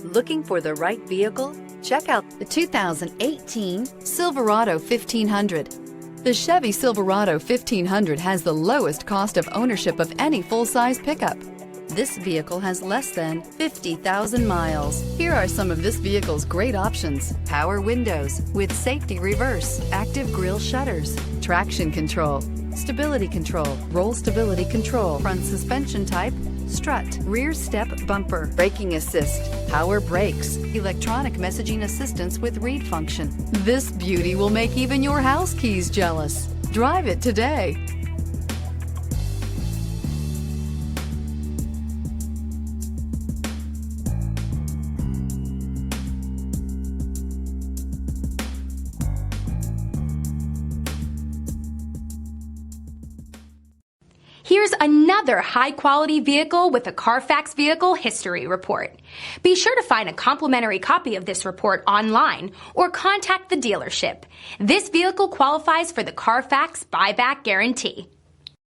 Looking for the right vehicle? Check out the 2018 Silverado 1500. The Chevy Silverado 1500 has the lowest cost of ownership of any full-size pickup. This vehicle has less than 50,000 miles. Here are some of this vehicle's great options: power windows with safety reverse, active grille shutters, traction control, stability control, roll stability control, front suspension type, strut, rear step bumper, braking assist, power brakes, electronic messaging assistance with read function. This beauty will make even your house keys jealous. Drive it today. Here's another high-quality vehicle with a Carfax Vehicle History Report. Be sure to find a complimentary copy of this report online or contact the dealership. This vehicle qualifies for the Carfax Buyback Guarantee.